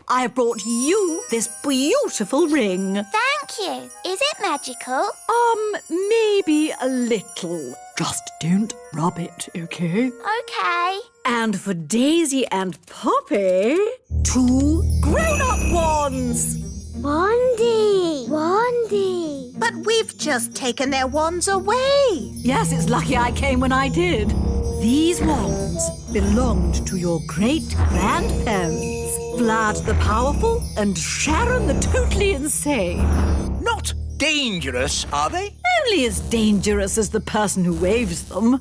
I have brought you this beautiful ring. Thank you. Is it magical? Maybe a little. Just don't rub it, OK? Okay. And for Daisy and Poppy, 2 grown-up wands. Wandy! Wandy! But we've just taken their wands away. Yes, it's lucky I came when I did. These wands belonged to your great-grandparents, Vlad the Powerful and Sharon the Totally Insane. Not dangerous, are they? Only as dangerous as the person who waves them.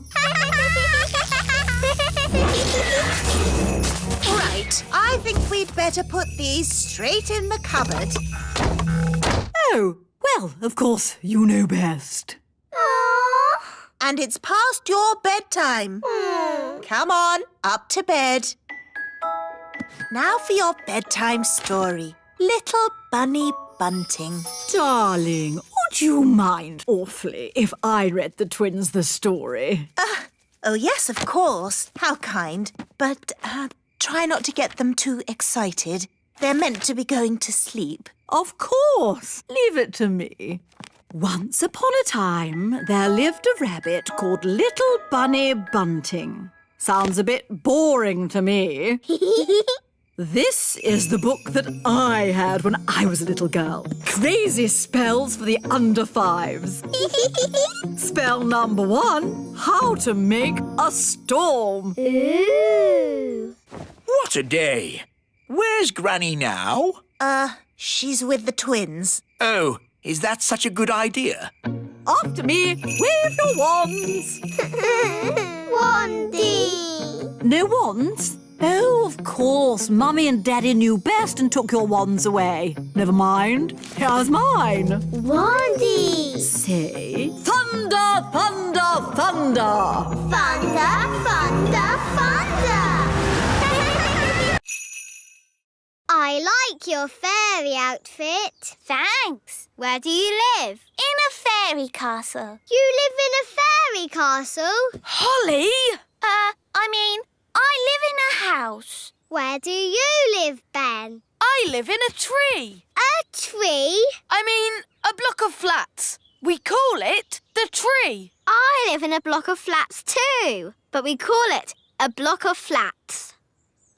Right, I think we'd better put these straight in the cupboard. Oh, well, of course, you know best. And it's past your bedtime. Come on, up to bed. Now for your bedtime story. Little Bunny Bunting. Darling, would you mind awfully if I read the twins the story? Oh, yes, of course. How kind. But try not to get them too excited. They're meant to be going to sleep. Of course. Leave it to me. Once upon a time, there lived a rabbit called Little Bunny Bunting. Sounds a bit boring to me. This is the book that I had when I was a little girl. Crazy spells for the under 5s. Spell number 1, how to make a storm. Ooh! What a day. Where's Granny now? She's with the twins. Oh, is that such a good idea? After me, wave your wands. Wandy! No wands? Oh, of course. Mummy and Daddy knew best and took your wands away. Never mind. Here's mine. Wandy! Say, thunder, thunder, thunder. Thunder, thunder, thunder! I like your fairy outfit. Thanks. Where do you live? In a fairy castle. You live in a fairy castle? Holly! I live in a house. Where do you live, Ben? I live in a tree. A tree? I mean, a block of flats. We call it the tree. I live in a block of flats too, but we call it a block of flats.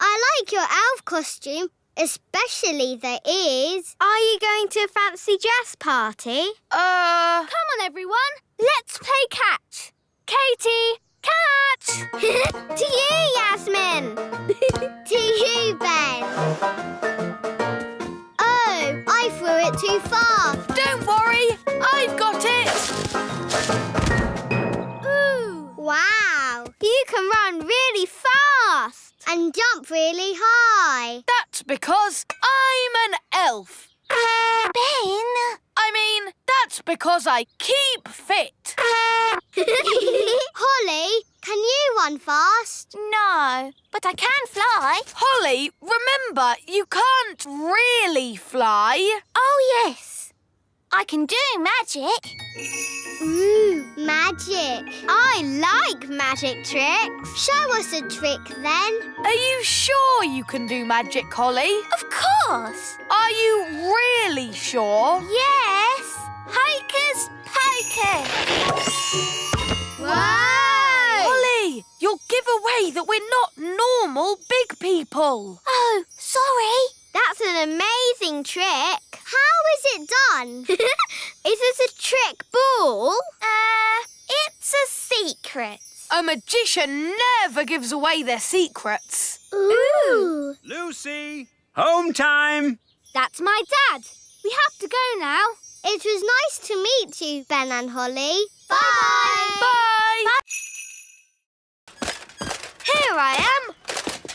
I like your elf costume, especially the ears. Are you going to a fancy dress party? Come on, everyone. Let's play catch. Katie, catch! To you, Yasmin. To you, Ben. Oh, I threw it too far. Don't worry, I've got it. Ooh. Wow, you can run really fast and jump really high. That's because I'm an elf. Ben! That's because I keep fit. Holly, can you run fast? No, but I can fly. Holly, remember, you can't really fly. Oh, yes. I can do magic. Ooh, magic. I like magic tricks. Show us a trick then. Are you sure you can do magic, Holly? Of course. Are you really sure? Yes. Hocus pocus. Whoa! Holly, you'll give away that we're not normal big people. Oh, sorry. That's an amazing trick. How is it done? Is it a trick ball? It's a secret. A magician never gives away their secrets. Ooh. Lucy, home time. That's my dad. We have to go now. It was nice to meet you, Ben and Holly. Bye. Bye. Here I am.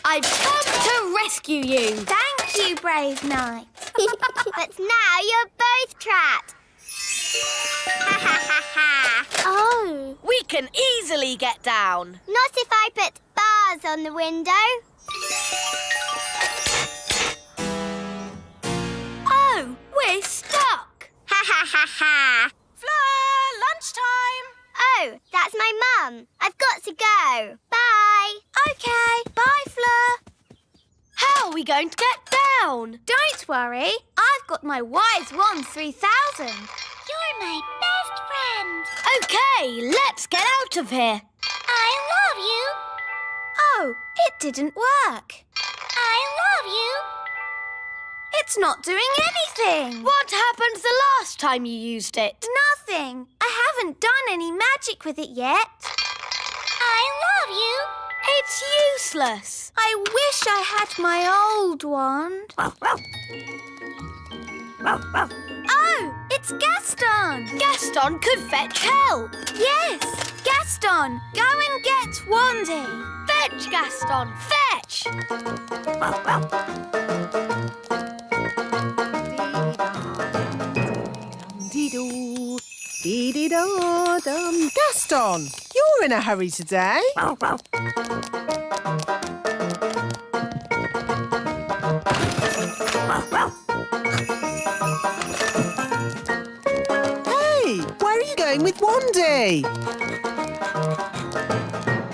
I've come to rescue you. Thank you, brave knight. But now you're both trapped. Oh. We can easily get down. Not if I put bars on the window. Oh, we're stuck. Fleur, lunchtime. Oh, that's my mum. I've got to go. Bye. Okay, bye, Fleur. How are we going to get down. Don't worry. I've got my wise wand 3000. You're my best friend. OK, let's get out of here. I love you. Oh, it didn't work. I love you. It's not doing anything. What happened the last time you used it? Nothing. I haven't done any magic with it yet. I love you. It's useless. I wish I had my old wand. Oh, it's Gaston. Gaston could fetch help. Yes, Gaston, go and get Wandy. Fetch, Gaston, fetch! Dee-dee-da-dum. Gaston, you're in a hurry today. Hey, where are you going with Wandy?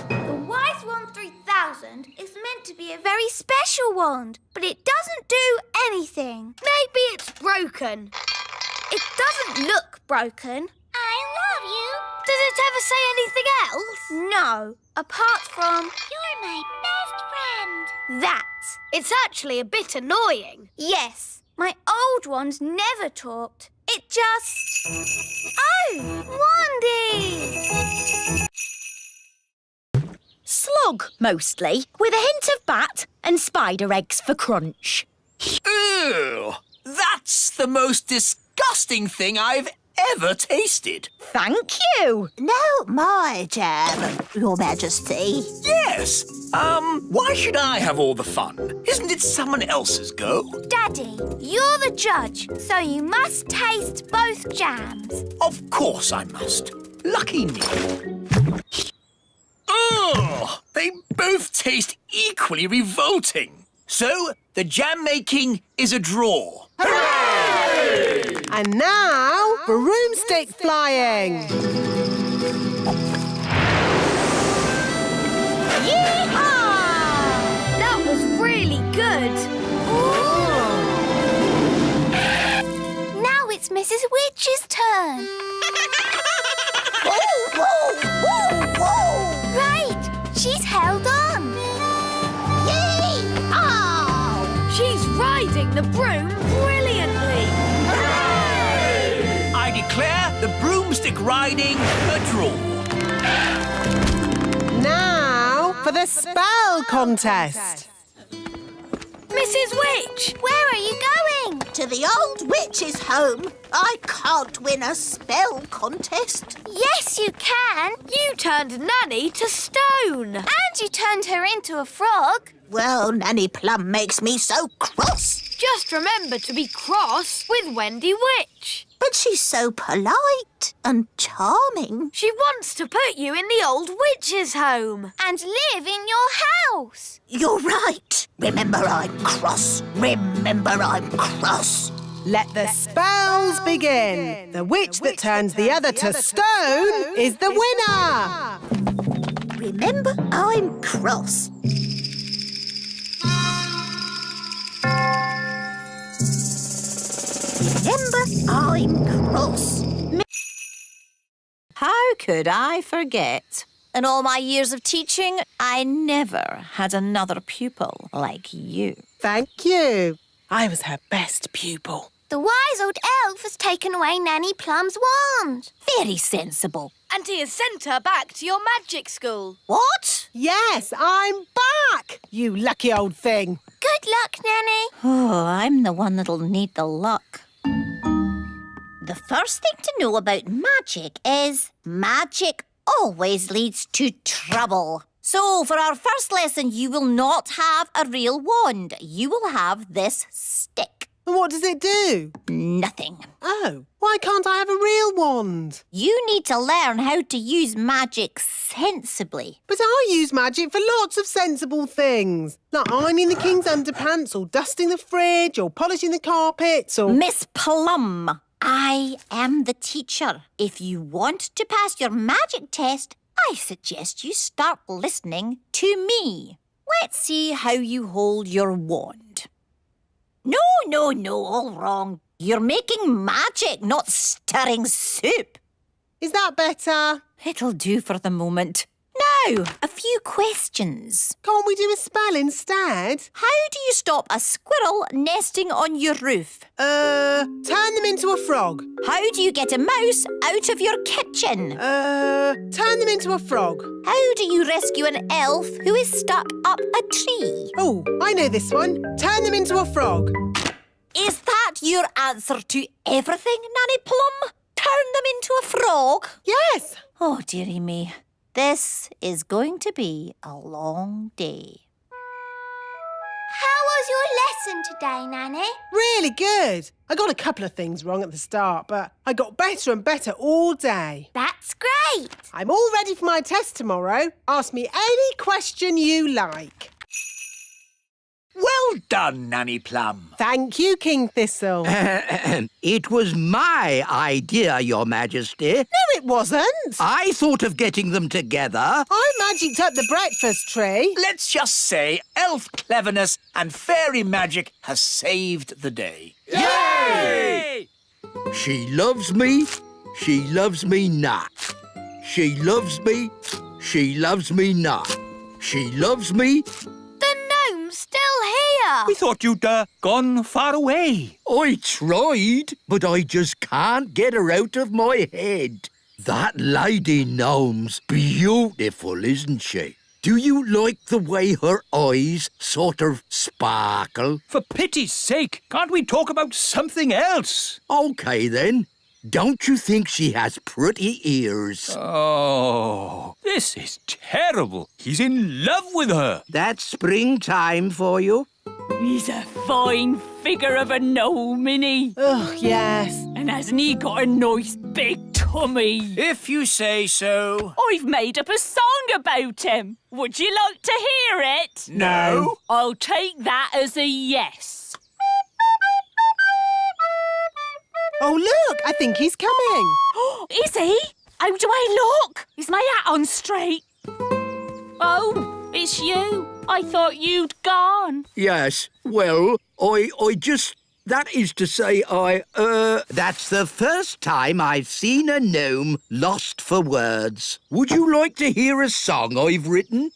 The Wise Wand 3000 is meant to be a very special wand, but it doesn't do anything. Maybe it's broken. It doesn't look broken. I love you. Does it ever say anything else? No, apart from, you're my best friend. That. It's actually a bit annoying. Yes, my old ones never talked. It just... Oh, Wandy! Slug, mostly, with a hint of bat and spider eggs for crunch. Ew! That's the most disgusting thing I've ever tasted. Thank you. No, my jam, Your Majesty. Yes. Why should I have all the fun? Isn't it someone else's go? Daddy, you're the judge, so you must taste both jams. Of course I must. Lucky me. Ugh! They both taste equally revolting. So, the jam making is a draw. And now, broomstick flying. Yee-haw! That was really good. Now it's Mrs. Witch's turn. Whoa, whoa, whoa, whoa! Right, she's held on. Yee-haw! She's riding the broom brilliantly. I declare the broomstick riding a draw. Now for the spell contest. Mrs. Witch! Where are you going? To the old witch's home. I can't win a spell contest. Yes, you can. You turned Nanny to stone. And you turned her into a frog. Well, Nanny Plum makes me so cross. Just remember to be cross with Wendy Witch. But she's so polite and charming. She wants to put you in the old witch's home. And live in your house. You're right. Remember I'm cross. Remember I'm cross. Let the spells begin. The witch that turns the other to stone is the winner. Remember I'm cross. Remember I'm cross. How could I forget? In all my years of teaching, I never had another pupil like you. Thank you. I was her best pupil. The wise old elf has taken away Nanny Plum's wand. Very sensible. And he has sent her back to your magic school. What? Yes, I'm back, you lucky old thing. Good luck, Nanny. Oh, I'm the one that'll need the luck. The first thing to know about magic is magic always leads to trouble. So, for our first lesson, you will not have a real wand. You will have this stick. And what does it do? Nothing. Oh, why can't I have a real wand? You need to learn how to use magic sensibly. But I use magic for lots of sensible things. Like ironing the king's underpants or dusting the fridge or polishing the carpets or... Miss Plum, I am the teacher. If you want to pass your magic test, I suggest you start listening to me. Let's see how you hold your wand. No, all wrong. You're making magic, not stirring soup. Is that better? It'll do for the moment. Now, a few questions. Can't we do a spell instead? How do you stop a squirrel nesting on your roof? Turn them into a frog. How do you get a mouse out of your kitchen? Turn them into a frog. How do you rescue an elf who is stuck up a tree? Oh, I know this one. Turn them into a frog. Is that your answer to everything, Nanny Plum? Turn them into a frog? Yes. Oh, dearie me. This is going to be a long day. How was your lesson today, Nanny? Really good. I got a couple of things wrong at the start, but I got better and better all day. That's great. I'm all ready for my test tomorrow. Ask me any question you like. Well done, Nanny Plum. Thank you, King Thistle. It was my idea, Your Majesty. No, it wasn't. I thought of getting them together. I magicked up the breakfast tree. Let's just say elf cleverness and fairy magic has saved the day. Yay! She loves me. She loves me not. She loves me. She loves me not. She loves me. The gnome's still here. We thought you'd gone far away. I tried, but I just can't get her out of my head. That lady gnome's beautiful, isn't she? Do you like the way her eyes sort of sparkle? For pity's sake, can't we talk about something else? OK, then. Don't you think she has pretty ears? Oh, this is terrible. He's in love with her. That's springtime for you. He's a fine figure of a gnome, isn't he? Oh, yes. And hasn't he got a nice big tummy? If you say so. I've made up a song about him. Would you like to hear it? No. I'll take that as a yes. Oh, look, I think he's coming. Is he? How do I look? Is my hat on straight? Oh, it's you. I thought you'd gone. Yes, well, I just... That is to say, that's the first time I've seen a gnome lost for words. Would you like to hear a song I've written?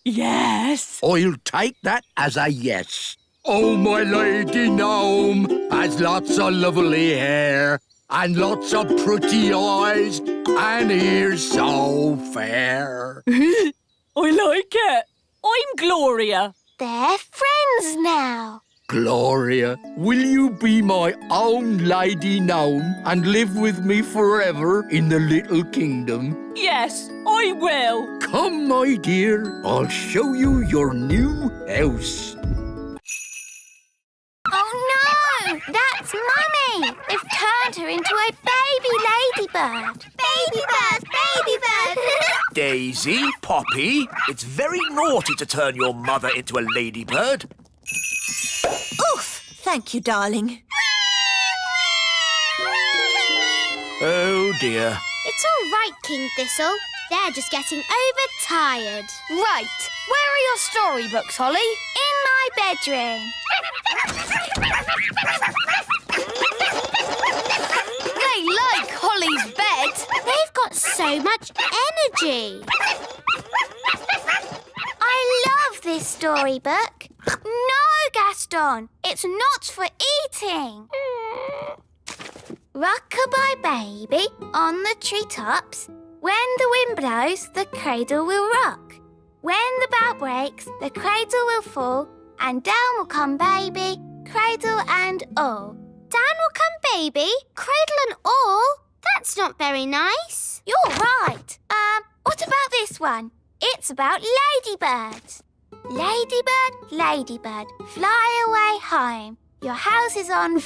Yes. I'll take that as a yes. Oh, my lady gnome has lots of lovely hair and lots of pretty eyes and ears so fair. I like it. I'm Gloria. They're friends now. Gloria, will you be my own lady gnome and live with me forever in the little kingdom? Yes, I will. Come, my dear, I'll show you your new house. Oh, no! That's Mummy! They've turned her into a baby ladybird. Baby bird! Baby bird! Daisy, Poppy, it's very naughty to turn your mother into a ladybird. Oof! Thank you, darling. Oh, dear. It's all right, King Thistle. They're just getting overtired. Right. Where are your storybooks, Holly? In my bedroom. They like Holly's bed. They've got so much energy. I love this storybook. No, Gaston, it's not for eating. Rock-a-bye baby on the treetops. When the wind blows, the cradle will rock. When the bough breaks, the cradle will fall, and down will come baby, cradle and all. Down will come baby, cradle and all. That's not very nice. You're right. What about this one? It's about ladybirds. Ladybird, ladybird, fly away home. Your house is on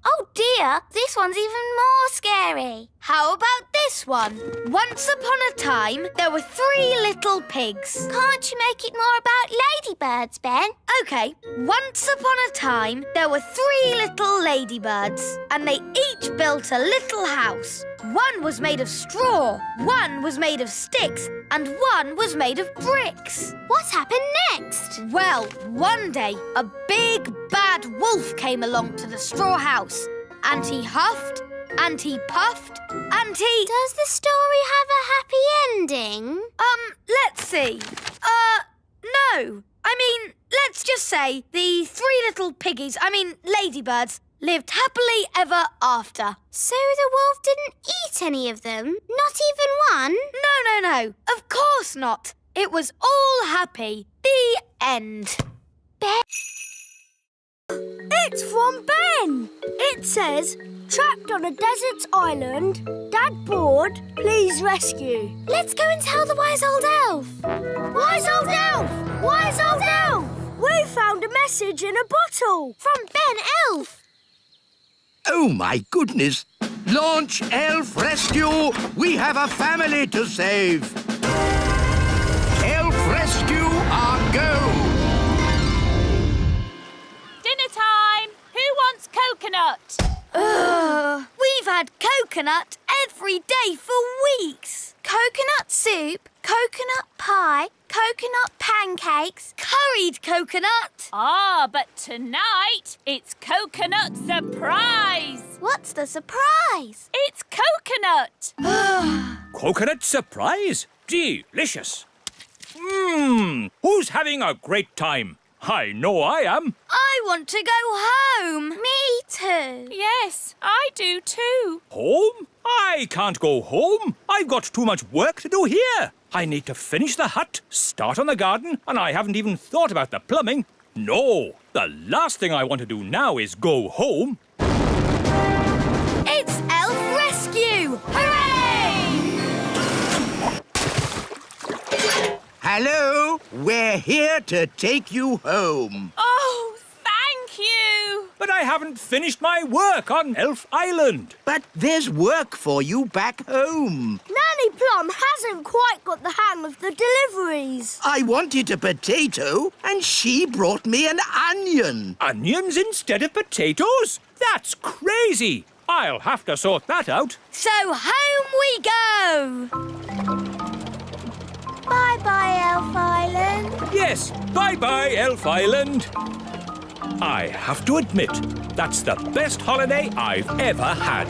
Oh dear, this one's even more scary. How about this one? Once upon a time, there were 3 little pigs. Can't you make it more about ladybirds, Ben? OK, once upon a time, there were 3 little ladybirds, and they each built a little house. One was made of straw, one was made of sticks, and one was made of bricks. What happened next? Well, one day, a big bad bad wolf came along to the straw house. And he huffed, and he puffed, and he... Does the story have a happy ending? Let's see. No. I mean, let's just say the ladybirds, lived happily ever after. So the wolf didn't eat any of them? Not even one? No. Of course not. It was all happy. The end. It's from Ben. It says, trapped on a desert island, Dad bored, please rescue. Let's go and tell the wise old elf. Wise old elf! Wise old elf! We found a message in a bottle. From Ben Elf. Oh, my goodness. Launch Elf Rescue! We have a family to save. Elf Rescue, our go! Dinner time! Who wants coconut? We've had coconut every day for weeks. Coconut soup, coconut pie, coconut pancakes. Curried coconut. Ah, but tonight it's coconut surprise. What's the surprise? It's coconut. Coconut surprise? Delicious. Who's having a great time? I know I am. I want to go home. Me too. Yes, I do too. Home? I can't go home. I've got too much work to do here. I need to finish the hut, start on the garden, and I haven't even thought about the plumbing. No, the last thing I want to do now is go home. It's Elf Rescue! Hooray! Hello, we're here to take you home. Oh, thank you. But I haven't finished my work on Elf Island. But there's work for you back home. Nanny Plum hasn't quite got the hang of the deliveries. I wanted a potato, and she brought me an onion. Onions instead of potatoes? That's crazy. I'll have to sort that out. So home we go! Bye-bye, Elf Island. Yes, bye-bye, Elf Island. I have to admit, that's the best holiday I've ever had.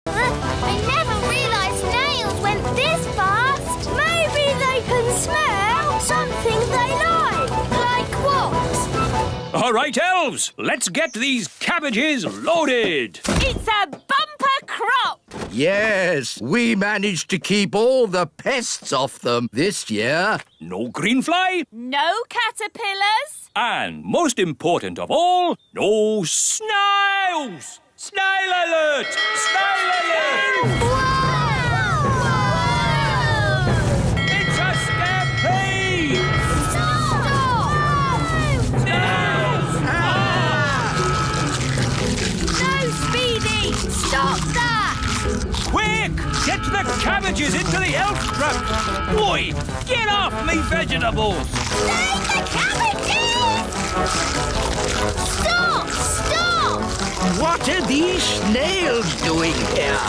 I never realised snails went this fast. Maybe they can smell something they like. Like what? All right, elves, let's get these cabbages loaded. It's a bumper crop. Yes, we managed to keep all the pests off them this year. No greenfly, No caterpillars. and most important of all, no snails. Snail alert! Snail alert! It's a stampede! Snails! No, Speedy! Stop that! Quick! Get the cabbages into the elf truck! Boy, get off me vegetables! Save the cabbages! Stop! Stop! What are these snails doing here?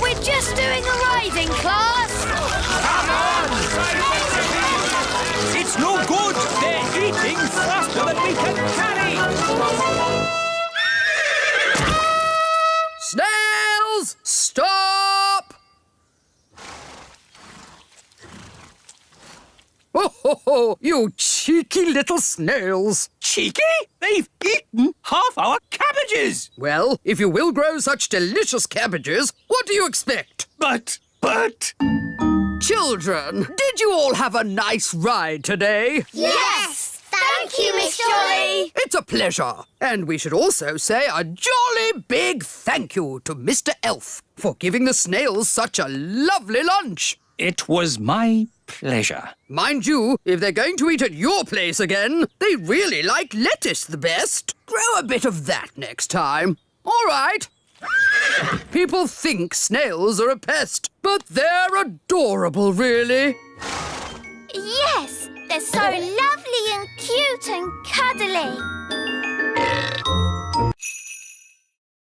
We're just doing a riding class. Come on! It's no good! They're eating faster than we can carry! Snails! Stop! Oh, you cheeky little snails. Cheeky? They've eaten half our cabbages! Well, if you will grow such delicious cabbages, what do you expect? But... Children, did you all have a nice ride today? Yes! Thank you, Miss Jolly! It's a pleasure. And we should also say a jolly big thank you to Mr. Elf for giving the snails such a lovely lunch. It was my pleasure. Mind you, if they're going to eat at your place again, they really like lettuce the best. Grow a bit of that next time. All right. People think snails are a pest, but they're adorable, really. Yes! They're so lovely and cute and cuddly.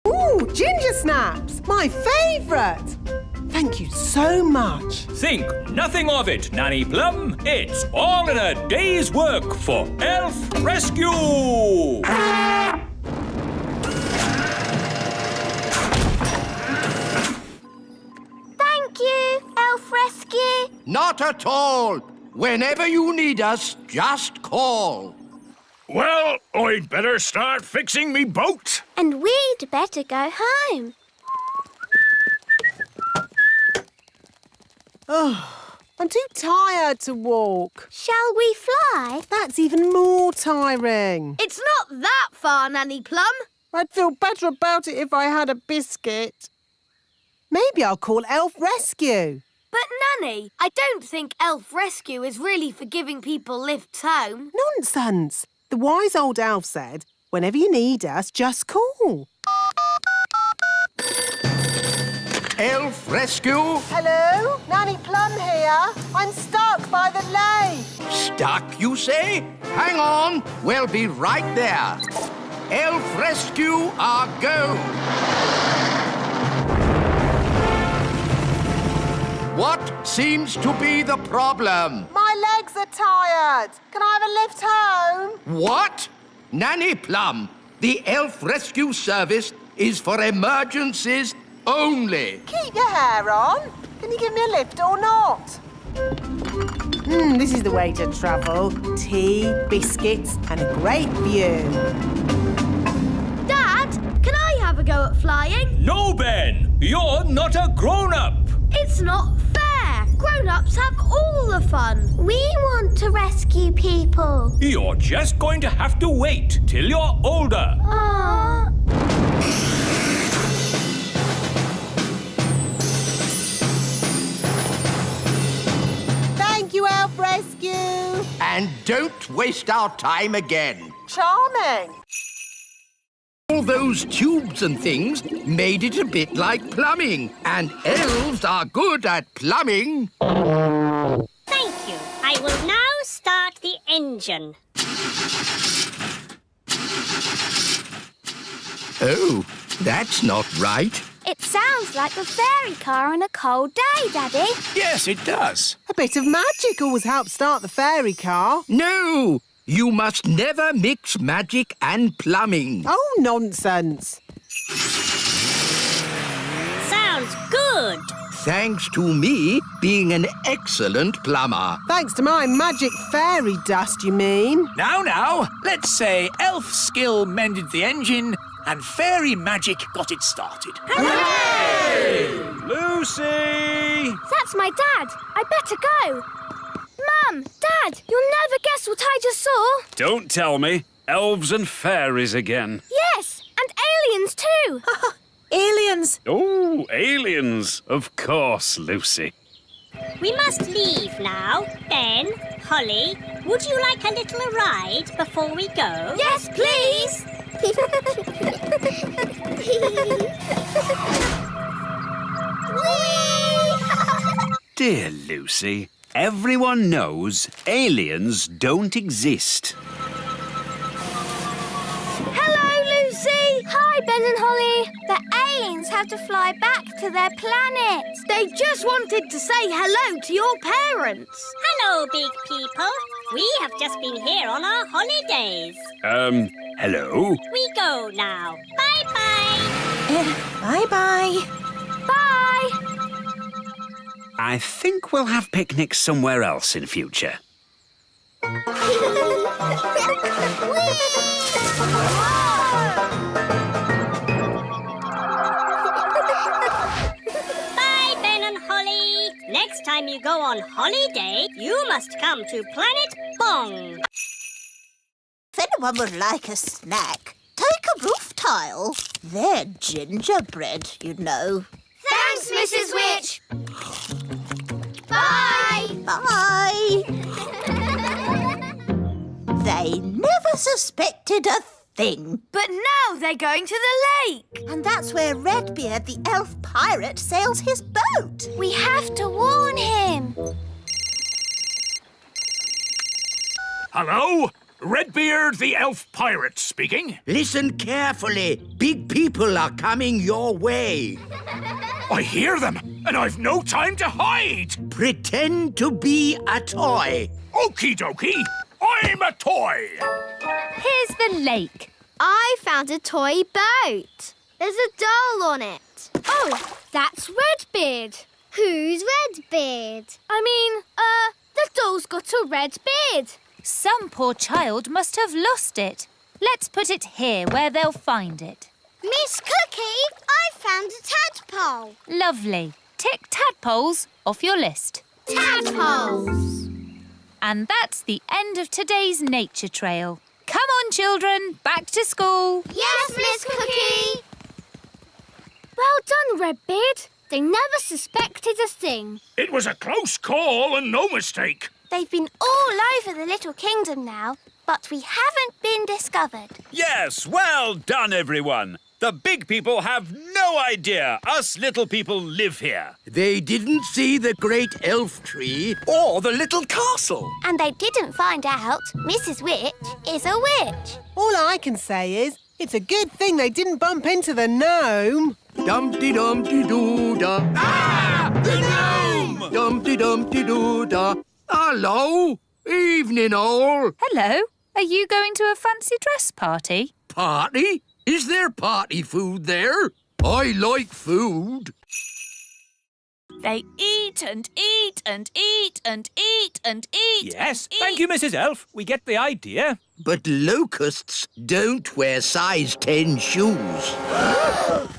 Ooh, ginger snaps, my favourite. Thank you so much. Think nothing of it, Nanny Plum. It's all in a day's work for Elf Rescue! Thank you, Elf Rescue. Not at all. Whenever you need us, just call. Well, I'd better start fixing me boat. And we'd better go home. Oh, I'm too tired to walk. Shall we fly? That's even more tiring. It's not that far, Nanny Plum. I'd feel better about it if I had a biscuit. Maybe I'll call Elf Rescue. But, Nanny, I don't think Elf Rescue is really for giving people lifts home. Nonsense. The wise old elf said, whenever you need us, just call. Elf Rescue? Hello? Nanny Plum here. I'm stuck by the lake. Stuck, you say? Hang on. We'll be right there. Elf Rescue, our go. What seems to be the problem? My legs are tired. Can I have a lift home? What? Nanny Plum, the Elf Rescue Service is for emergencies only. Keep your hair on. Can you give me a lift or not? This is the way to travel. Tea, biscuits and a great view. Dad, can I have a go at flying? No, Ben! You're not a grown-up! It's not fair. Grown-ups have all the fun. We want to rescue people. You're just going to have to wait till you're older. Aww. Thank you, Elf Rescue. And don't waste our time again. Charming. All those tubes and things made it a bit like plumbing, and elves are good at plumbing. Thank you. I will now start the engine. Oh, that's not right. It sounds like the fairy car on a cold day, Daddy. Yes, it does. A bit of magic always helps start the fairy car. No, you must never mix magic and plumbing. Oh, nonsense. Sounds good. Thanks to me being an excellent plumber. Thanks to my magic fairy dust, you mean? Now, let's say elf skill mended the engine and fairy magic got it started. Hooray! Lucy! That's my dad. I better go. Mum, Dad, you'll never guess what I just saw. Don't tell me. Elves and fairies again. Yes, and aliens too. Aliens! Oh, aliens. Of course, Lucy. We must leave now. Ben, Holly, would you like a little ride before we go? Yes, please. Dear Lucy, everyone knows aliens don't exist. Hello, Lucy. Hi, Ben and Holly. The aliens have to fly back to their planet. They just wanted to say hello to your parents. Hello, big people. We have just been here on our holidays. Hello? We go now. Bye-bye. Bye-bye. Bye. I think we'll have picnics somewhere else in future. Bye, Ben and Holly. Next time you go on holiday, you must come to Planet Bong. If anyone would like a snack, take a roof tile. They're gingerbread, you know. Thanks, Mrs. Witch. Bye. Bye. They never suspected a thing. But now they're going to the lake. And that's where Redbeard, the elf pirate, sails his boat. We have to warn him. Hello? Redbeard, the elf pirate speaking. Listen carefully. Big people are coming your way. I hear them, and I've no time to hide. Pretend to be a toy. Okie dokie, I'm a toy. Here's the lake. I found a toy boat. There's a doll on it. Oh, that's Redbeard. Who's Redbeard? The doll's got a red beard. Some poor child must have lost it. Let's put it here where they'll find it. Miss Cookie, I found a tadpole. Lovely. Tick tadpoles off your list. Tadpoles. And that's the end of today's nature trail. Come on, children, back to school. Yes, Miss Cookie. Well done, Redbeard. They never suspected a thing. It was a close call and no mistake. They've been all over the little kingdom now, but we haven't been discovered. Yes, well done, everyone. The big people have no idea us little people live here. They didn't see the great elf tree. Or the little castle. And they didn't find out Mrs. Witch is a witch. All I can say is, it's a good thing they didn't bump into the gnome. Dumpty-dumpty-doo-da. Ah! The gnome! Dumpty-dumpty-doo-da. Hello. Evening, all. Hello. Are you going to a fancy dress party? Party? Is there party food there? I like food. They eat and eat and eat and eat and eat. Yes, and thank you, Mrs. Elf. We get the idea. But locusts don't wear size 10 shoes.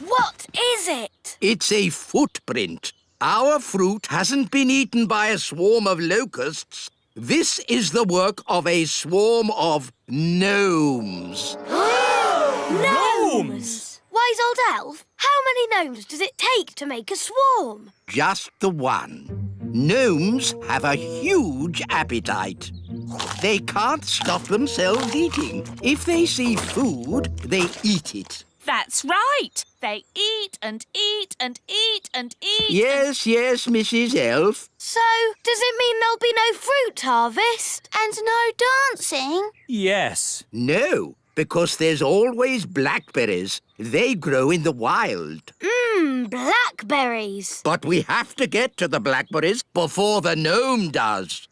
What is it? It's a footprint. Our fruit hasn't been eaten by a swarm of locusts. This is the work of a swarm of gnomes. Gnomes! Wise old elf, how many gnomes does it take to make a swarm? Just the one. Gnomes have a huge appetite. They can't stop themselves eating. If they see food, they eat it. That's right. They eat and eat and eat and eat. Yes, Mrs. Elf. So, does it mean there'll be no fruit harvest? And no dancing. Yes. No, because there's always blackberries. They grow in the wild. Blackberries. But we have to get to the blackberries before the gnome does.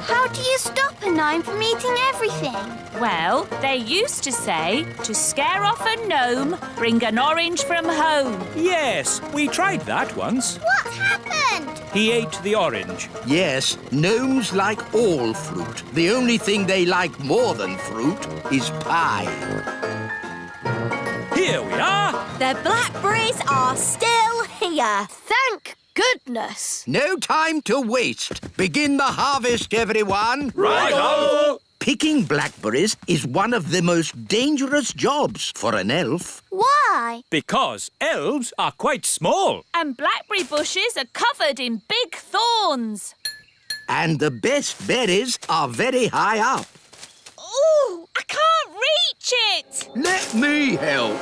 How do you stop a gnome from eating everything? Well, they used to say, to scare off a gnome, bring an orange from home. Yes, we tried that once. What happened? He ate the orange. Yes, gnomes like all fruit. The only thing they like more than fruit is pie. Here we are. The blackberries are still here. Thank goodness. No time to waste. Begin the harvest, everyone. Righto! Picking blackberries is one of the most dangerous jobs for an elf. Why? Because elves are quite small. And blackberry bushes are covered in big thorns. And the best berries are very high up. Ooh, I can't reach it. Let me help.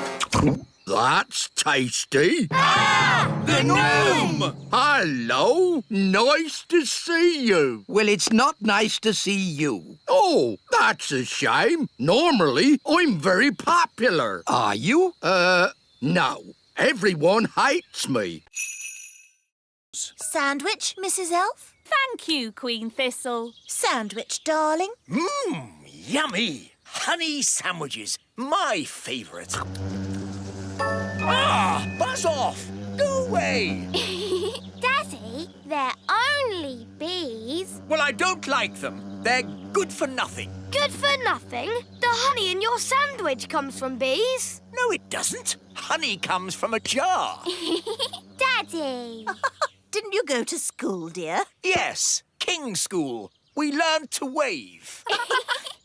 That's tasty. The gnome! Hello. Nice to see you. Well, it's not nice to see you. Oh, that's a shame. Normally, I'm very popular. Are you? No. Everyone hates me. Sandwich, Mrs. Elf? Thank you, Queen Thistle. Sandwich, darling. Yummy. Honey sandwiches. My favourite. Ah, buzz off. Go away. Daddy, they're only bees. Well, I don't like them. They're good for nothing. Good for nothing? The honey in your sandwich comes from bees. No, it doesn't. Honey comes from a jar. Daddy. Didn't you go to school, dear? Yes, King School. We learned to wave.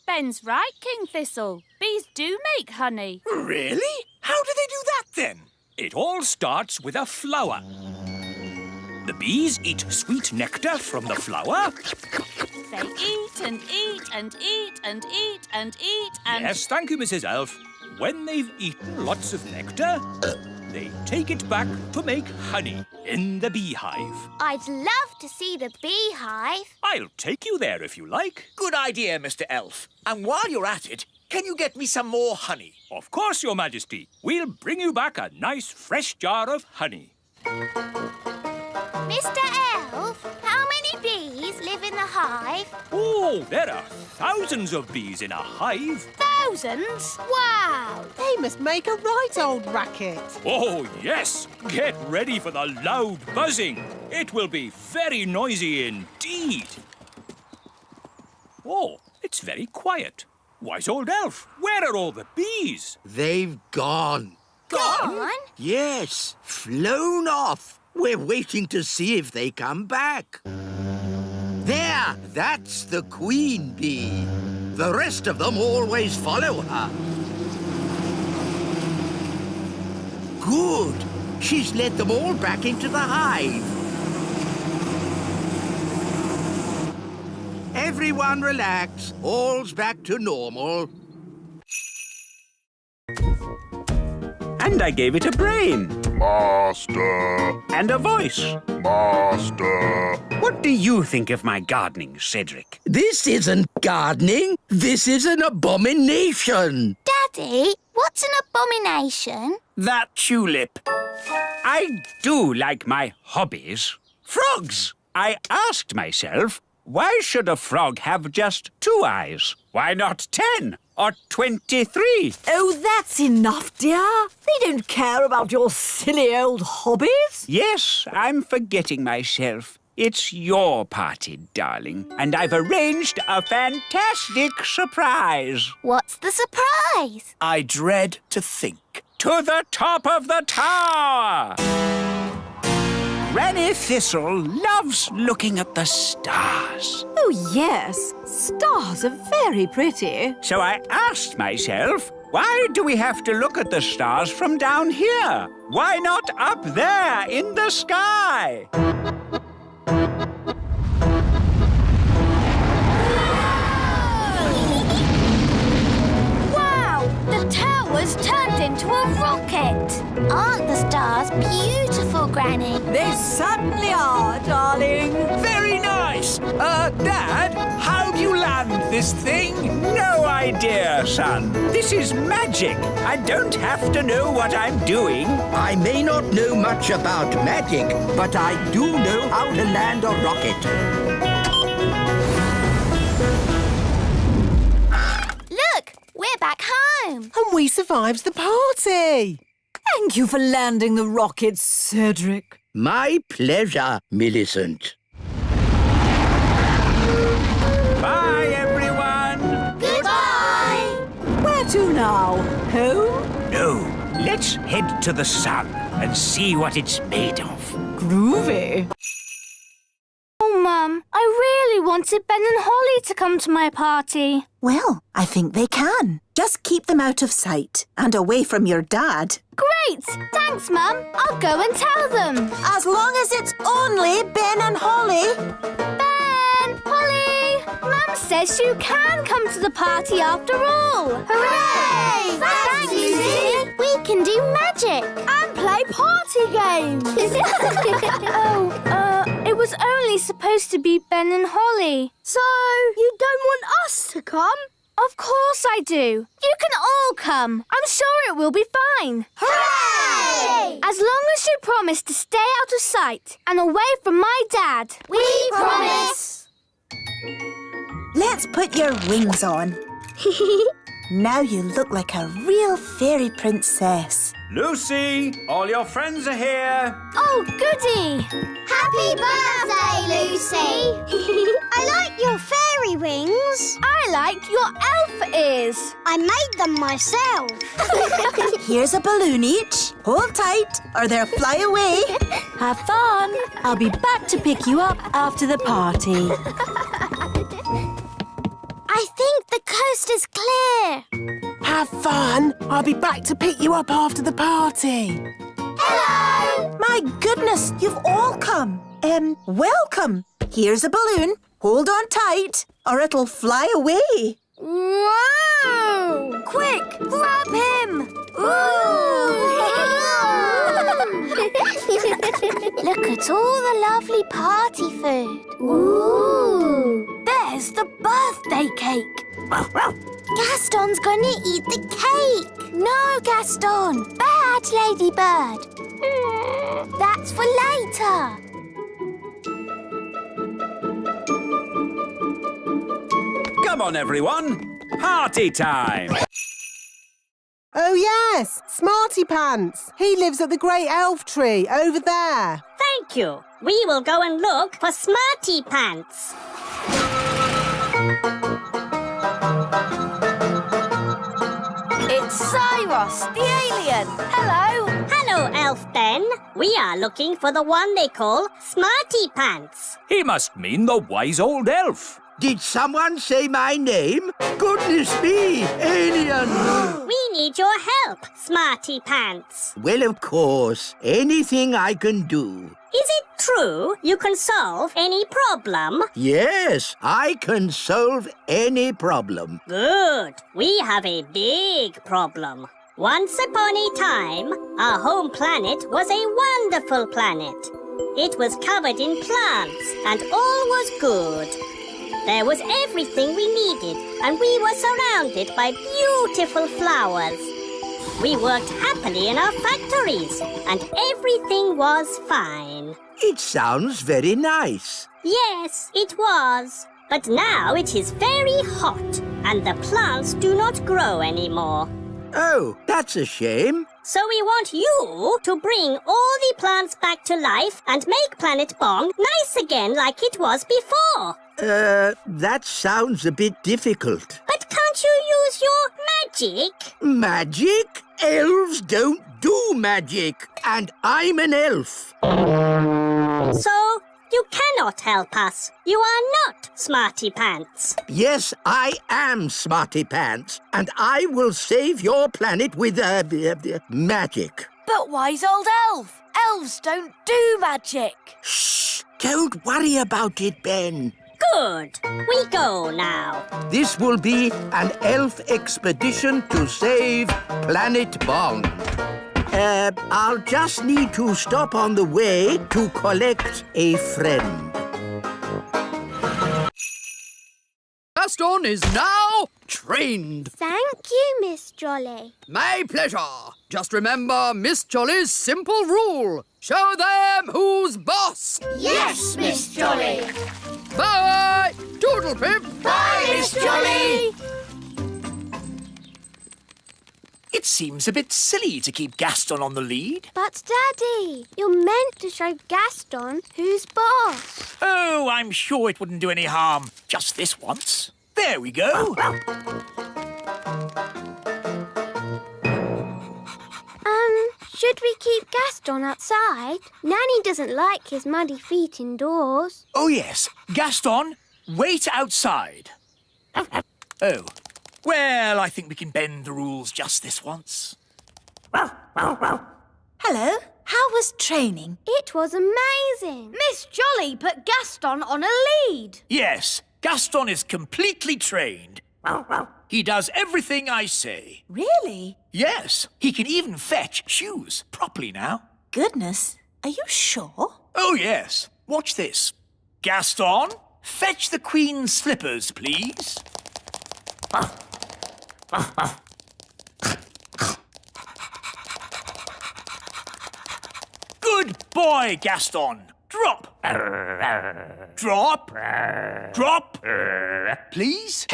Ben's right, King Thistle. Bees do make honey. Really? How do they do that, then? It all starts with a flower. The bees eat sweet nectar from the flower. They eat and eat and eat and eat and eat and... Yes, thank you, Mrs. Elf. When they've eaten lots of nectar, they take it back to make honey in the beehive. I'd love to see the beehive. I'll take you there if you like. Good idea, Mr. Elf. And while you're at it, can you get me some more honey? Of course, Your Majesty. We'll bring you back a nice fresh jar of honey. Mr. Elf, how many bees live in the hive? Oh, there are thousands of bees in a hive. Thousands? Wow! They must make a right old racket. Oh, yes. Get ready for the loud buzzing. It will be very noisy indeed. Oh, it's very quiet. Wise old elf, where are all the bees? They've gone. Gone? Yes, flown off. We're waiting to see if they come back. There, that's the queen bee. The rest of them always follow her. Good. She's led them all back into the hive. Everyone relax. All's back to normal. And I gave it a brain. Master. And a voice. Master. What do you think of my gardening, Cedric? This isn't gardening. This is an abomination. Daddy, what's an abomination? That tulip. I do like my hobbies. Frogs! I asked myself, why should a frog have just 2 eyes? Why not 10 or 23? Oh, that's enough, dear. They don't care about your silly old hobbies. Yes, I'm forgetting myself. It's your party, darling, and I've arranged a fantastic surprise. What's the surprise? I dread to think. To the top of the tower! Granny Thistle loves looking at the stars. Oh, yes. Stars are very pretty. So I asked myself, why do we have to look at the stars from down here? Why not up there in the sky? Wow! The tower's turned into a rocket! Aren't the stars beautiful, Granny? They certainly are, darling. Very nice. Dad, how do you land this thing? No idea, son. This is magic. I don't have to know what I'm doing. I may not know much about magic, but I do know how to land a rocket. Look, we're back home. And we survived the party. Thank you for landing the rocket, Cedric. My pleasure, Millicent. Bye, everyone. Goodbye. Where to now? Home? No, let's head to the sun and see what it's made of. Groovy. Oh, Mum, I really wanted Ben and Holly to come to my party. Well, I think they can. Just keep them out of sight and away from your dad. Great! Thanks, Mum. I'll go and tell them. As long as it's only Ben and Holly. Ben! Holly! Mum says you can come to the party after all. Hooray! Thanks, Susie. We can do magic and play party games. It was only supposed to be Ben and Holly. So, you don't want us to come? Of course I do. You can all come. I'm sure it will be fine. Hooray! As long as you promise to stay out of sight and away from my dad. We promise. Let's put your wings on. Now you look like a real fairy princess. Lucy, all your friends are here. Oh, goody! Happy birthday, Lucy! I like your fairy wings. I like your elf ears. I made them myself. Here's a balloon each. Hold tight or they'll fly away. Have fun. I'll be back to pick you up after the party. I think the coast is clear. Have fun. I'll be back to pick you up after the party. Hello! My goodness, you've all come. Welcome. Here's a balloon. Hold on tight or it'll fly away. Whoa! Quick, grab him! Look at all the lovely party food. Ooh! There's Where's the birthday cake? Gaston's gonna eat the cake. No, Gaston. Bad, Ladybird. That's for later. Come on, everyone. Party time. Oh, yes, Smarty Pants. He lives at the great elf tree over there. Thank you. We will go and look for Smarty Pants. It's Cyrus, the alien. Hello. Hello, Elf Ben. We are looking for the one they call Smarty Pants. He must mean the wise old elf. Did someone say my name? Goodness me, alien! We need your help, Smarty Pants. Well, of course, anything I can do. Is it true you can solve any problem? Yes, I can solve any problem. Good. We have a big problem. Once upon a time, our home planet was a wonderful planet. It was covered in plants and all was good. There was everything we needed and we were surrounded by beautiful flowers. We worked happily in our factories and everything was fine. It sounds very nice. Yes, it was. But now it is very hot and the plants do not grow anymore. Oh, that's a shame. So we want you to bring all the plants back to life and make Planet Bong nice again like it was before. That sounds a bit difficult. But can't you use your magic? Magic? Elves don't do magic. And I'm an elf. So you cannot help us. You are not Smarty Pants. Yes, I am Smarty Pants. And I will save your planet with magic. But wise old elf. Elves don't do magic. Shh! Don't worry about it, Ben. Good. We go now. This will be an elf expedition to save Planet Bong. I'll just need to stop on the way to collect a friend. Gaston is now trained. Thank you, Miss Jolly. My pleasure. Just remember Miss Jolly's simple rule. Show them who's boss. Yes, Miss Jolly. Bye. Toodle pip. Bye, Miss Jolly. It seems a bit silly to keep Gaston on the lead. But, Daddy, you're meant to show Gaston who's boss. Oh, I'm sure it wouldn't do any harm. Just this once. There we go. Should we keep Gaston outside? Nanny doesn't like his muddy feet indoors. Oh, yes. Gaston, wait outside. Oh. Well, I think we can bend the rules just this once. Hello. How was training? It was amazing. Miss Jolly put Gaston on a lead. Yes, Gaston is completely trained. He does everything I say. Really? Yes, he can even fetch shoes properly now. Goodness. Are you sure? Oh, yes. Watch this. Gaston, fetch the Queen's slippers, please. Good boy, Gaston. Drop. Drop. Drop. Please.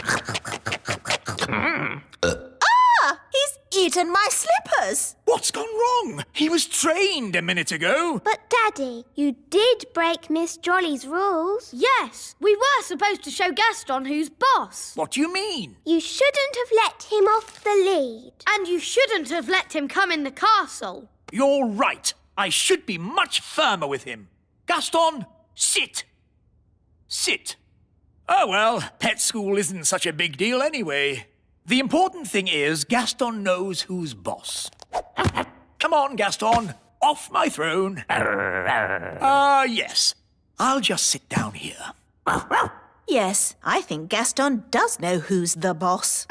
He's eaten my slippers. What's gone wrong? He was trained a minute ago. But, Daddy, you did break Miss Jolly's rules. Yes, we were supposed to show Gaston who's boss. What do you mean? You shouldn't have let him off the lead. And you shouldn't have let him come in the castle. You're right. I should be much firmer with him. Gaston, sit. Sit. Oh, well, pet school isn't such a big deal anyway. The important thing is Gaston knows who's boss. Come on, Gaston. Off my throne. Yes. I'll just sit down here. Yes, I think Gaston does know who's the boss.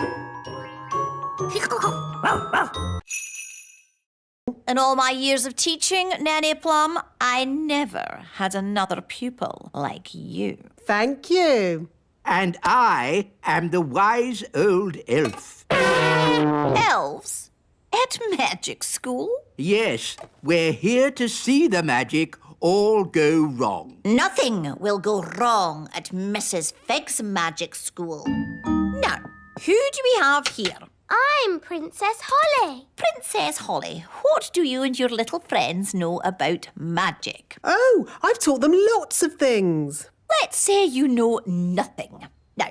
In all my years of teaching, Nanny Plum, I never had another pupil like you. Thank you. And I am the wise old elf. Elves? At magic school? Yes, we're here to see the magic all go wrong. Nothing will go wrong at Mrs. Fig's magic school. Now, who do we have here? I'm Princess Holly. Princess Holly, what do you and your little friends know about magic? Oh, I've taught them lots of things. Let's say you know nothing. Now,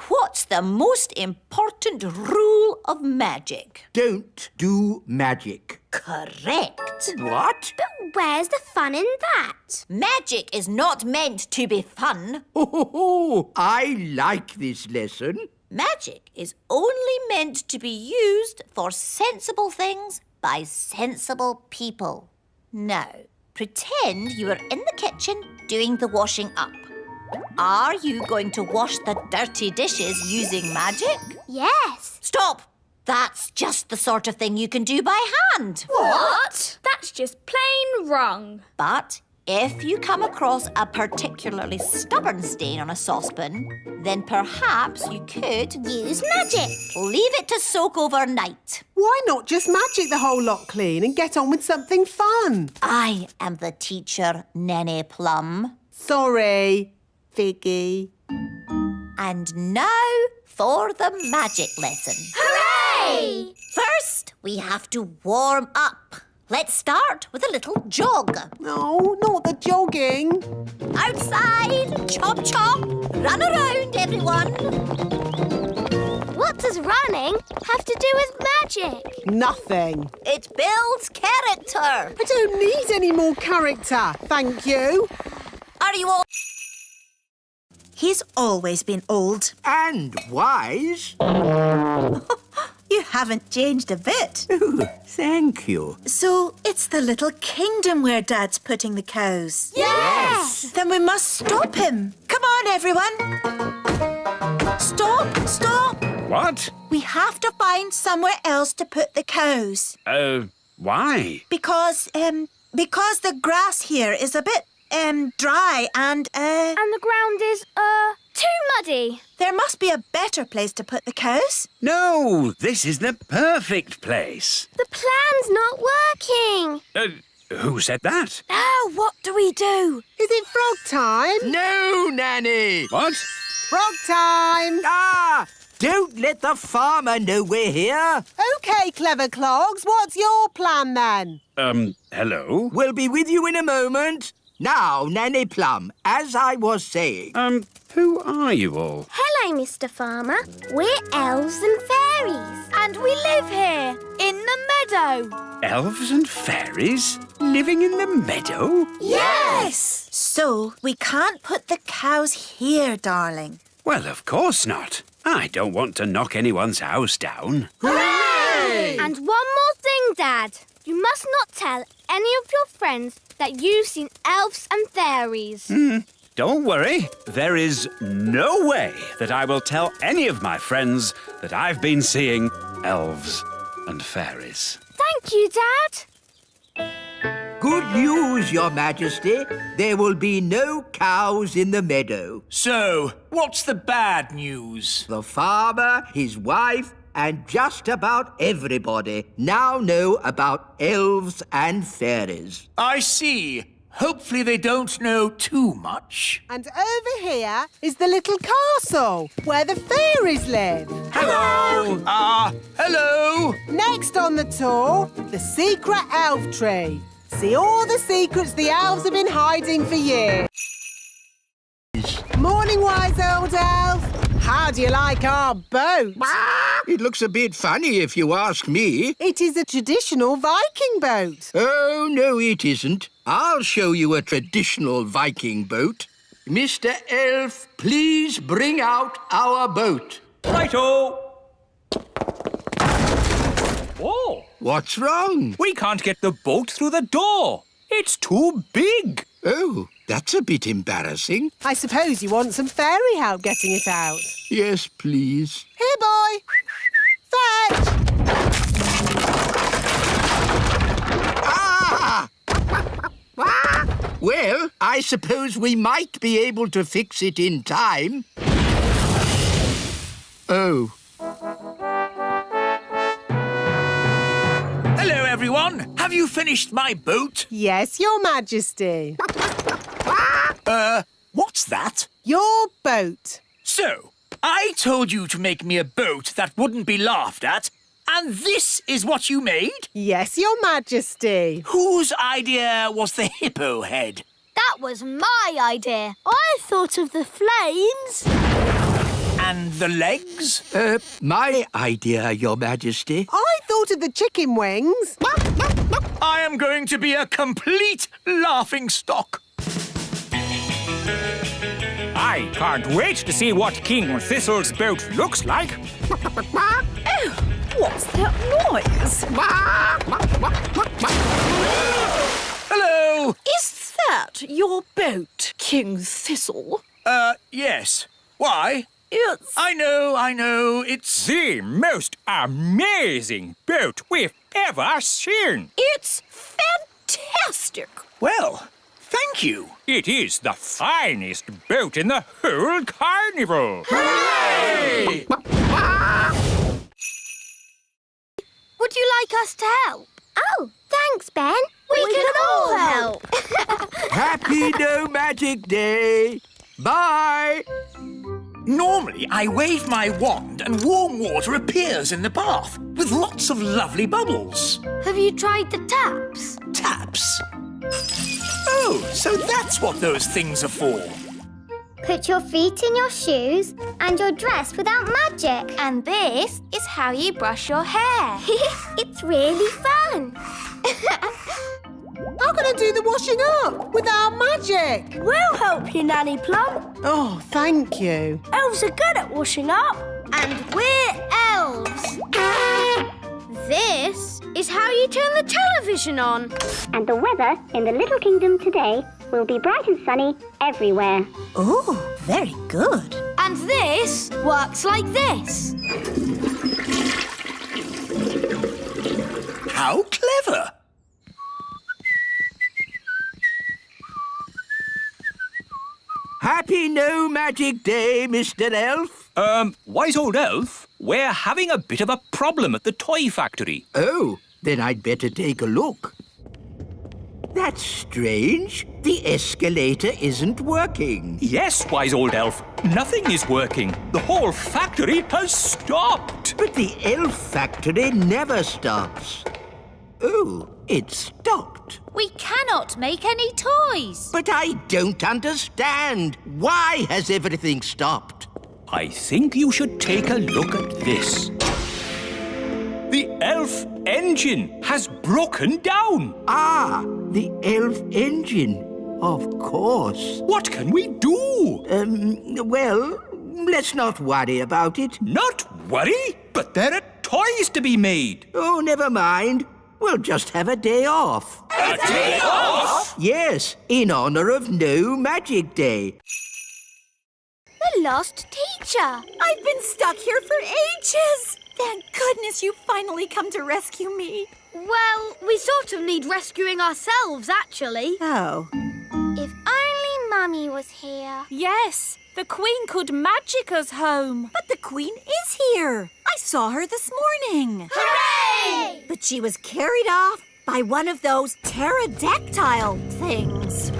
what's the most important rule of magic? Don't do magic. Correct. What? But where's the fun in that? Magic is not meant to be fun. Oh, I like this lesson. Magic is only meant to be used for sensible things by sensible people. Now, pretend you are in the kitchen doing the washing up. Are you going to wash the dirty dishes using magic? Yes. Stop! That's just the sort of thing you can do by hand. What? That's just plain wrong. But if you come across a particularly stubborn stain on a saucepan, then perhaps you could Use magic. leave it to soak overnight. Why not just magic the whole lot clean and get on with something fun? I am the teacher, Nanny Plum. Sorry, Figgy. And now for the magic lesson. Hooray! First, we have to warm up. Let's start with a little jog. No, not the jogging. Outside, chop chop, run around everyone. What does running have to do with magic? Nothing. It builds character. I don't need any more character, thank you. Are you all... He's always been old. And wise. You haven't changed a bit. Oh, thank you. So it's the little kingdom where Dad's putting the cows. Yes! Then we must stop him. Come on, everyone. Stop, stop. What? We have to find somewhere else to put the cows. Why? Because the grass here is a bit, dry and, And the ground is, too muddy. There must be a better place to put the cows. No, this is the perfect place. The plan's not working. Who said that? Now what do we do? Is it frog time? No, Nanny. What? Frog time. Ah! Don't let the farmer know we're here. OK, clever clogs, what's your plan then? Hello? We'll be with you in a moment. Now, Nanny Plum, as I was saying... Who are you all? Hello, Mr. Farmer. We're elves and fairies. And we live here, in the meadow. Elves and fairies living in the meadow? Yes! So we can't put the cows here, darling. Well, of course not. I don't want to knock anyone's house down. Hooray! And one more thing, Dad. You must not tell any of your friends that you've seen elves and fairies. Don't worry. There is no way that I will tell any of my friends that I've been seeing elves and fairies. Thank you, Dad. Good news, Your Majesty. There will be no cows in the meadow. So, what's the bad news? The farmer, his wife, and just about everybody now know about elves and fairies. I see. Hopefully they don't know too much. And over here is the little castle where the fairies live. Hello! Hello! Next on the tour, the secret elf tree. See all the secrets the elves have been hiding for years. Morning, wise old elf. How do you like our boat? It looks a bit funny if you ask me. It is a traditional Viking boat. Oh, no, it isn't. I'll show you a traditional Viking boat. Mr. Elf, please bring out our boat. Righto! Oh! What's wrong? We can't get the boat through the door. It's too big. Oh, that's a bit embarrassing. I suppose you want some fairy help getting it out. Yes, please. Here, boy. Fetch! Ah! Well, I suppose we might be able to fix it in time. Oh. Hello, everyone. Have you finished my boat? Yes, Your Majesty. What's that? Your boat. So, I told you to make me a boat that wouldn't be laughed at, and this is what you made? Yes, Your Majesty. Whose idea was the hippo head? That was my idea. I thought of the flames. And the legs? My idea, Your Majesty. I thought of the chicken wings. I am going to be a complete laughing stock. I can't wait to see what King Thistle's boat looks like. Oh, what's that noise? Hello! Is that your boat, King Thistle? Yes. Why? It's... I know, it's... The most amazing boat we've ever seen. It's fantastic. Well, thank you. It is the finest boat in the whole carnival. Hooray! Would you like us to help? Oh, thanks, Ben. We can all help. Happy No Magic Day. Bye. Normally, I wave my wand and warm water appears in the bath with lots of lovely bubbles. Have you tried the taps? Taps? Oh, so that's what those things are for. Put your feet in your shoes and you're dressed without magic. And this is how you brush your hair. It's really fun. I'm going to do the washing up without magic. We'll help you, Nanny Plum. Oh, thank you. Elves are good at washing up. And we're elves. This is how you turn the television on. And the weather in the Little Kingdom today will be bright and sunny everywhere. Oh, very good. And this works like this. How clever! Happy No Magic Day, Mr. Elf. Wise old elf, we're having a bit of a problem at the toy factory. Oh, then I'd better take a look. That's strange. The escalator isn't working. Yes, wise old elf, nothing is working. The whole factory has stopped. But the elf factory never stops. Oh, it stopped. We cannot make any toys. But I don't understand. Why has everything stopped? I think you should take a look at this. The elf engine has broken down. Ah, the elf engine. Of course. What can we do? Well, let's not worry about it. Not worry? But there are toys to be made. Oh, never mind. We'll just have a day off. A day off? Yes, in honor of No Magic Day. The lost teacher. I've been stuck here for ages. Thank goodness you finally come to rescue me. Well, we sort of need rescuing ourselves, actually. Oh. If only Mummy was here. Yes, the Queen could magic us home. But the Queen is here. I saw her this morning. Hooray! But she was carried off by one of those pterodactyl things,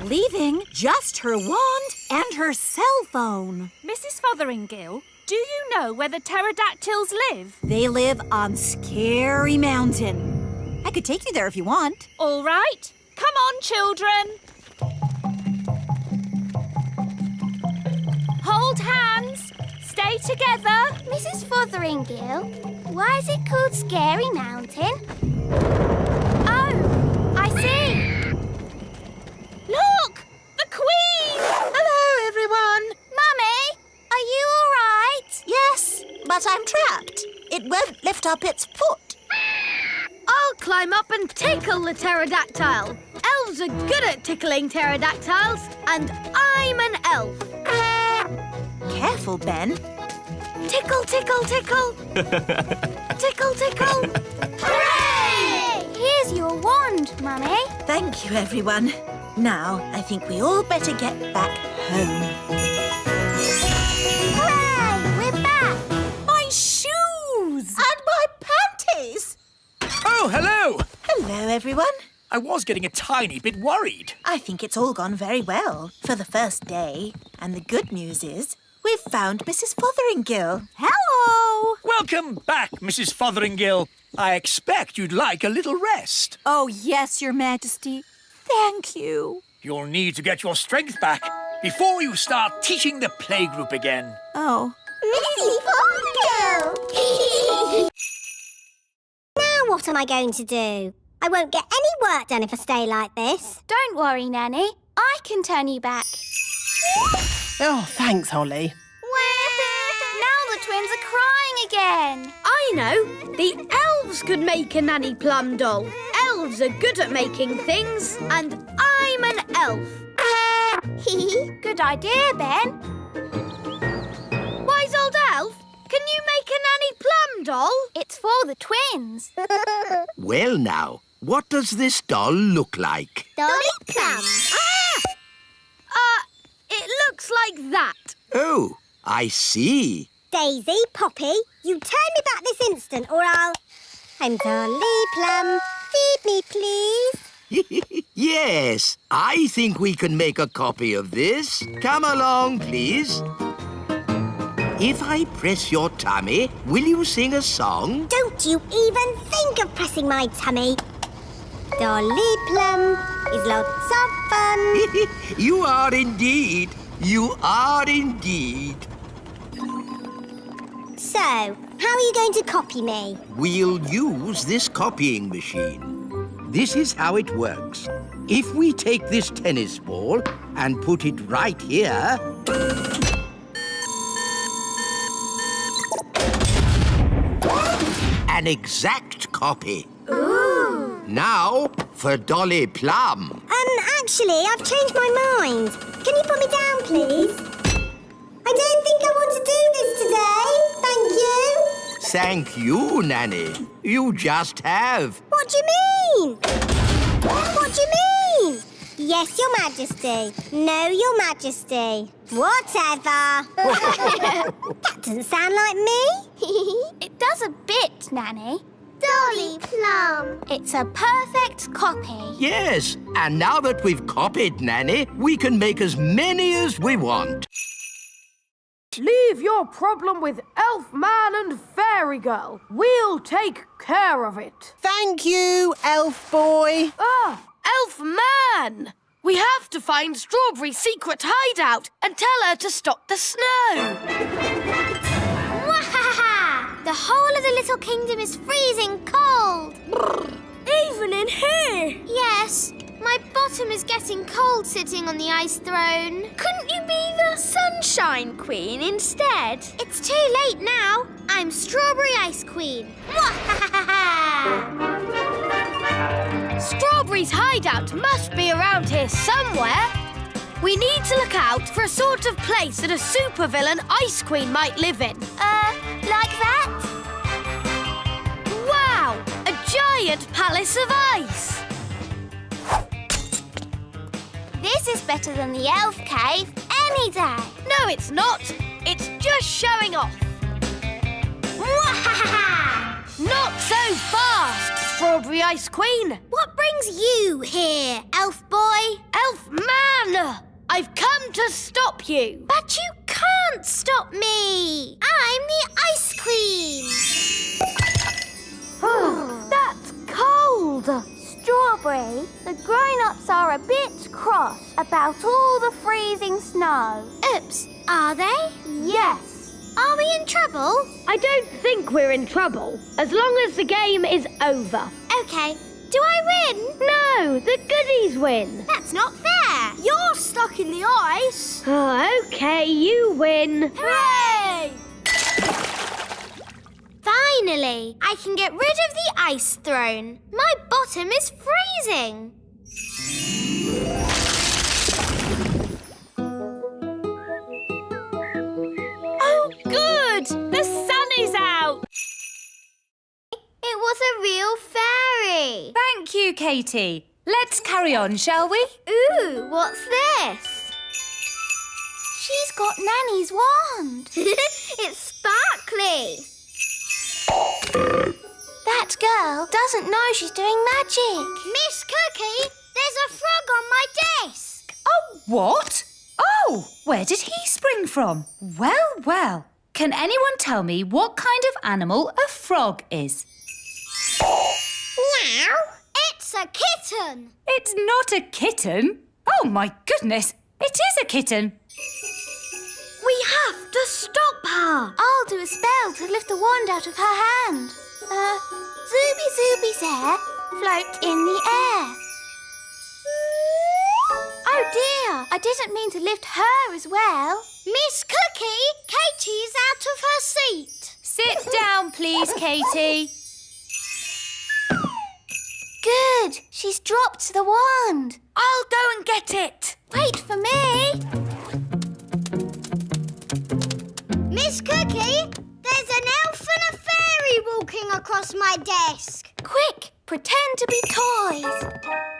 leaving just her wand and her cell phone. Mrs. Fotheringill, do you know where the pterodactyls live? They live on Scary Mountain. I could take you there if you want. All right. Come on, children. Hold hands. Stay together. Mrs. Fotheringill, why is it called Scary Mountain? Oh, I see. Look! The Queen! Hello, everyone. Mummy, are you all right? Yes, but I'm trapped. It won't lift up its foot. I'll climb up and tickle the pterodactyl. Elves are good at tickling pterodactyls, and I'm an elf. Careful, Ben. Tickle, tickle, tickle. Tickle, tickle. Hooray! Here's your wand, Mummy. Thank you, everyone. Now, I think we all better get back home. Hooray! We're everyone. I was getting a tiny bit worried. I think it's all gone very well for the first day. And the good news is we've found Mrs. Fotheringill. Hello! Welcome back, Mrs. Fotheringill. I expect you'd like a little rest. Oh, yes, Your Majesty. Thank you. You'll need to get your strength back before you start teaching the playgroup again. Oh. Mrs. Fotheringill! Now what am I going to do? I won't get any work done if I stay like this. Don't worry, Nanny. I can turn you back. Oh, thanks, Holly. Now the twins are crying again. I know. The elves could make a Nanny Plum doll. Elves are good at making things, and I'm an elf. Good idea, Ben. Wise old elf, can you make a Nanny Plum doll? It's for the twins. Well now, what does this doll look like? Dolly Plum. It looks like that. Oh, I see. Daisy, Poppy, you turn me back this instant or I'll... I'm Dolly Plum. Feed me, please. Yes, I think we can make a copy of this. Come along, please. If I press your tummy, will you sing a song? Don't you even think of pressing my tummy. Dolly Plum is lots of fun. You are indeed. You are indeed. So, how are you going to copy me? We'll use this copying machine. This is how it works. If we take this tennis ball and put it right here... An exact copy. Ooh. Now for Dolly Plum. Actually, I've changed my mind. Can you put me down, please? I don't think I want to do this today. Thank you. Thank you, Nanny. You just have. What do you mean? What do you mean? Yes, Your Majesty. No, Your Majesty. Whatever. That doesn't sound like me. It does a bit, Nanny. Dolly Plum. It's a perfect copy. Yes, and now that we've copied Nanny, we can make as many as we want. Leave your problem with Elf Man and Fairy Girl. We'll take care of it. Thank you, Elf Boy. Elf Man! We have to find Strawberry's secret hideout and tell her to stop the snow. The whole of the little kingdom is freezing cold. Even in here? Yes. My bottom is getting cold sitting on the ice throne. Couldn't you be the Sunshine Queen instead? It's too late now. I'm Strawberry Ice Queen. Strawberry's hideout must be around here somewhere. We need to look out for a sort of place that a supervillain Ice Queen might live in. Like that? Wow! A giant palace of ice! This is better than the elf cave any day. No, it's not. It's just showing off. Not so fast, Strawberry Ice Queen. What brings you here, Elf Boy? Elf Man! I've come to stop you. But you can't stop me. I'm the Ice Queen. That's cold. Strawberry, the grown-ups are a bit cross about all the freezing snow. Oops, are they? Yes. Are we in trouble? I don't think we're in trouble, as long as the game is over. Okay. Do I win? No, the goodies win. That's not fair. You're stuck in the ice. Okay, you win. Hooray! Finally, I can get rid of the ice throne. My bottom is freezing. Oh, good! The sun is out! It was a real fairy. Thank you, Katie. Let's carry on, shall we? Ooh, what's this? She's got Nanny's wand. It's sparkly. That That girl doesn't know she's doing magic. Miss Cookie, there's a frog on my desk. Oh, what? Oh, where did he spring from? Well, well. Can anyone tell me what kind of animal a frog is? Meow. It's a kitten. It's not a kitten. Oh, my goodness. It is a kitten. We have to stop her. I'll do a spell to lift the wand out of her hand. Zooby Zooby's hair float in the air. Oh dear, I didn't mean to lift her as well. Miss Cookie, Katie's out of her seat. Sit down, please, Katie. Good, she's dropped the wand. I'll go and get it. Wait for me. Miss Cookie, there's an elf and a fairy walking across my desk. Quick, pretend to be toys.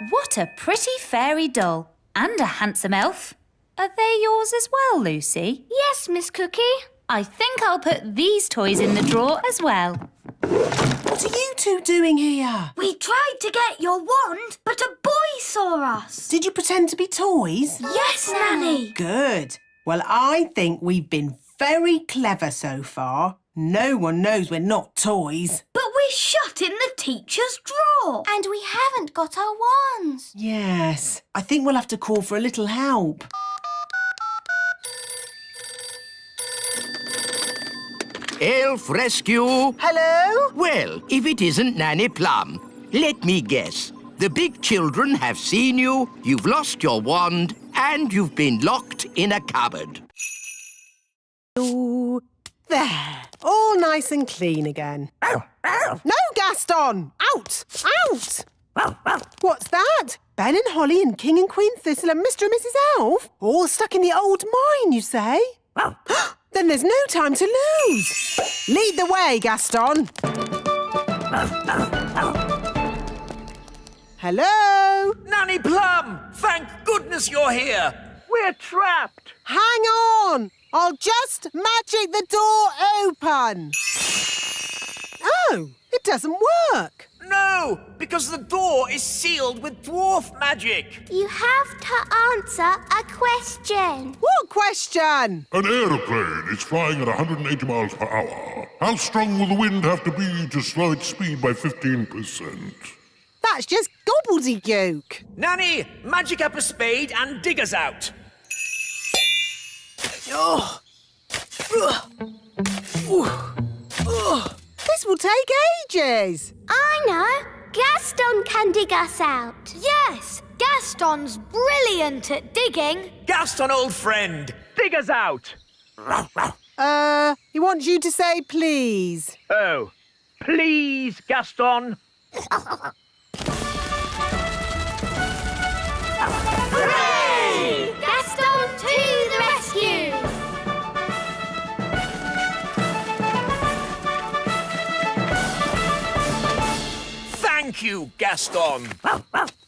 What a pretty fairy doll. And a handsome elf. Are they yours as well, Lucy? Yes, Miss Cookie. I think I'll put these toys in the drawer as well. What are you two doing here? We tried to get your wand, but a boy saw us. Did you pretend to be toys? Yes, Nanny. Good. Well, I think we've been very clever so far. No one knows we're not toys. But we're shut in the teacher's drawer. And we haven't got our wands. Yes. I think we'll have to call for a little help. Elf rescue. Hello? Well, if it isn't Nanny Plum, let me guess. The big children have seen you, you've lost your wand, and you've been locked in a cupboard. Ooh, there. All nice and clean again. No, Gaston! Out! Out! What's that? Ben and Holly and King and Queen Thistle and Mr. and Mrs. Elf? All stuck in the old mine, you say? Then there's no time to lose. Lead the way, Gaston. Hello? Nanny Plum! Thank goodness you're here! We're trapped! Hang on! I'll just magic the door open. Oh, it doesn't work. No, because the door is sealed with dwarf magic. You have to answer a question. What question? An aeroplane is flying at 180 miles per hour. How strong will the wind have to be to slow its speed by 15%? That's just gobbledygook. Nanny, magic up a spade and dig us out. Oh. This will take ages. I know. Gaston can dig us out. Yes, Gaston's brilliant at digging. Gaston, old friend, dig us out. He wants you to say please. Oh, please, Gaston. Hooray! Gaston to the rescue! Thank you, Gaston.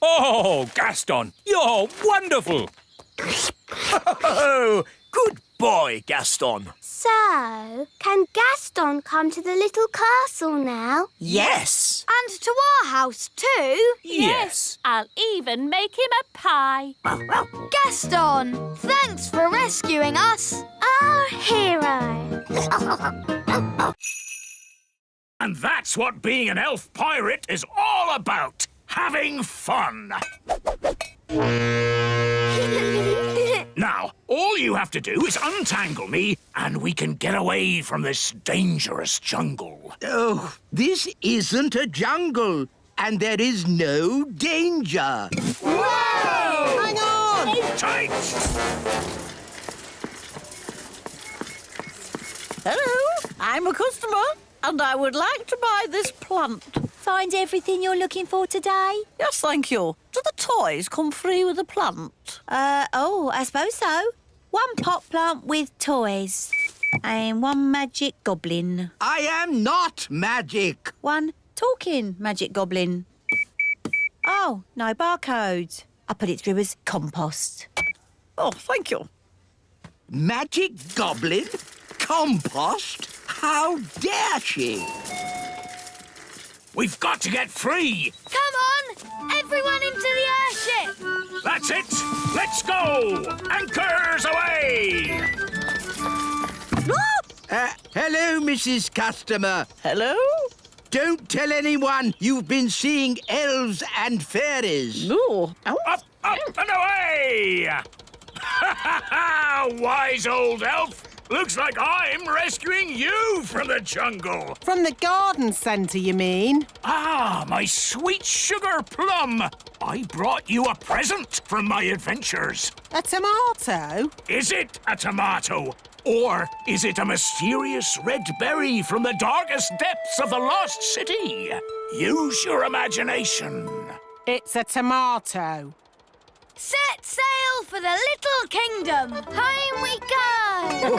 Oh, Gaston, you're wonderful. Oh, good boy, Gaston. So, can Gaston come to the little castle now? Yes. And to our house too. Yes. I'll even make him a pie. Gaston, thanks for rescuing us. Our hero. And that's what being an elf pirate is all about. Having fun. Now, all you have to do is untangle me and we can get away from this dangerous jungle. Oh, this isn't a jungle, and there is no danger. Whoa! Hang on! Hold tight! Hello, I'm a customer, and I would like to buy this plant. Find everything you're looking for today? Yes, thank you. Do the toys come free with the plant? I suppose so. 1 pot plant with toys. And 1 magic goblin. I am not magic. 1 talking magic goblin. Oh, no barcode. I put it through as compost. Oh, thank you. Magic goblin? Compost? How dare she? We've got to get free. Come on! Everyone into the airship! That's it. Let's go. Anchors away. Hello, Mrs. Customer. Hello? Don't tell anyone you've been seeing elves and fairies. No. Up and away! Wise old elf. Looks like I'm rescuing you from the jungle. From the garden centre, you mean? Ah, my sweet sugar plum. I brought you a present from my adventures. A tomato? Is it a tomato? Or is it a mysterious red berry from the darkest depths of the lost city? Use your imagination. It's a tomato. Set sail for the little kingdom! Home we go!